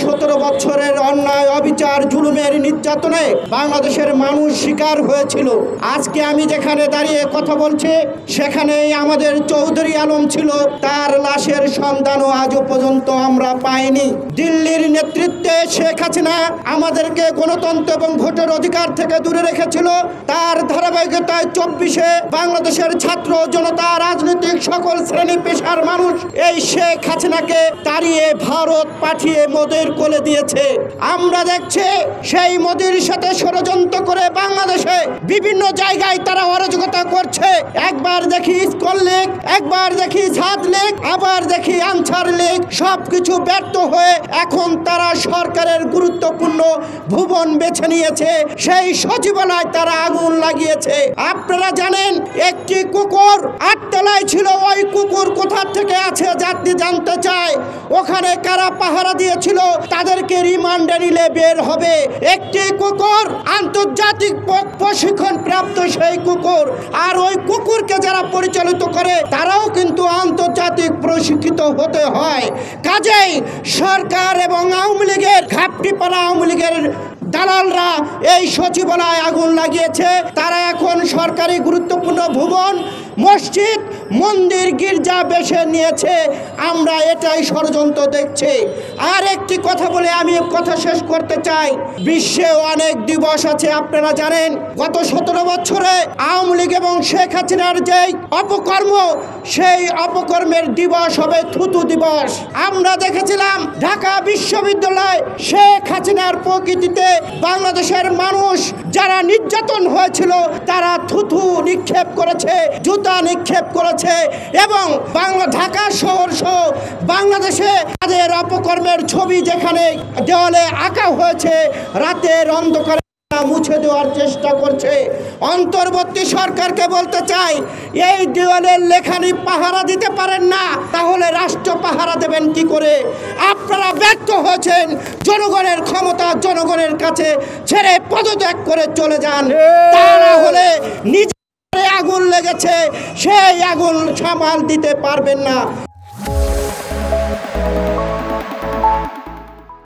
17 বছরের অন্যায় অবিচার জুলুমের নির্যাতনে বাংলাদেশের মানুষ শিকার হয়েছিল। আজকে আমি যেখানে দাঁড়িয়ে কথা বলছি সেখানেই আমাদের চৌধুরী আলম ছিল, তার লাশের সন্ধানও আজও পর্যন্ত আমরা পাইনি। দিল্লির নেতৃত্বে শেখ হাসিনা আমাদেরকে গণতন্ত্র এবং ভোটের অধিকার থেকে দূরে রেখেছিল। তার ধারাবাহিকতায় 24-এ বাংলাদেশের ছাত্র জনতা, রাজনৈতিক সকল শ্রেণী পেশার মানুষ এই শেখ হাসিনাকে তাড়িয়ে ভারত পাঠিয়ে মোদির কোলে দিয়েছে। আমরা দেখছি সেই মোদির সাথে ষড়যন্ত্র করে বাংলাদেশে বিভিন্ন জায়গায় তারা অরাজকতা করছে। একবার দেখি স্কল লীগ, একবার দেখি ছাদ লীগ, আবার দেখি আনসার লীগ, সবকিছু ব্যর্থ হয়ে এখন তারা সরকারের গুরুত্বপূর্ণ ভবন বেছে নিয়েছে, সেই সচিবালয় তারা আগুন লাগিয়েছে। আপনারা জানেন একটি কুকুর 8 তলায় ছিল, ওই কুকুর কোথা থেকে আছে যাত্রী জানতে চায়। ওখানে কারা পাহারা দিয়েছিল তাদেরকে রিমান্ডে নিলে বের হবে। একটি কুকুর আন্তর্জাতিক প্রশিক্ষণ প্রাপ্ত সেই কুকুর, আর ওই কুকুরকে যারা পরিচালিত করে তারাও কিন্তু আন্তর্জাতিক প্রশিক্ষিত হতে হয়। কাজেই সরকার এবং আওয়ামী লীগের ঘাপটিপাড়া আওয়ামী লীগের দালালরা এই সচিবালয়ে আগুন লাগিয়েছে। তারা এখন সরকারি গুরুত্বপূর্ণ ভবন, মসজিদ, মন্দির, গির্জা বেছে নিয়েছে। আমরা এটাই ষড়যন্ত্র দেখছি। আর একটি কথা বলে আমি কথা শেষ করতে চাই। বিশ্বে অনেক দিবস আছে, আপনারা জানেন গত 17 বছরে আওয়ামী লীগ এবং শেখ হাসিনার যেই অপকর্ম, সেই অপকর্মের দিবস হবে থুতু দিবস। আমরা দেখেছিলাম ঢাকা বিশ্ববিদ্যালয় শেখ হাসিনার প্রকৃতিতে বাংলাদেশের মানুষ যারা নির্যাতন হয়েছিল তারা থুতু নিক্ষেপ করেছে, জুতা নিক্ষেপ করেছে এবং ঢাকা শহর সহ বাংলাদেশে তাদের অপকর্মের ছবি যেখানে দেওয়ালে আঁকা হয়েছে, রাতের অন্ধকারে মুছে দেওয়ার চেষ্টা করছে। অন্তর্বর্তী সরকারকে বলতে চাই, এই দেওয়ালের লেখানি পাহারা দিতে পারেন না, তাহলে রাষ্ট্র পাহারা দেবেন কি করে? আপনারা ব্যর্থ হয়েছেন। জনগণের ক্ষমতা জনগণের কাছে ছেড়ে পদত্যাগ করে চলে যান। তা না হলে নিজে আগুন লেগেছে, সেই আগুন সামাল দিতে পারবেন না।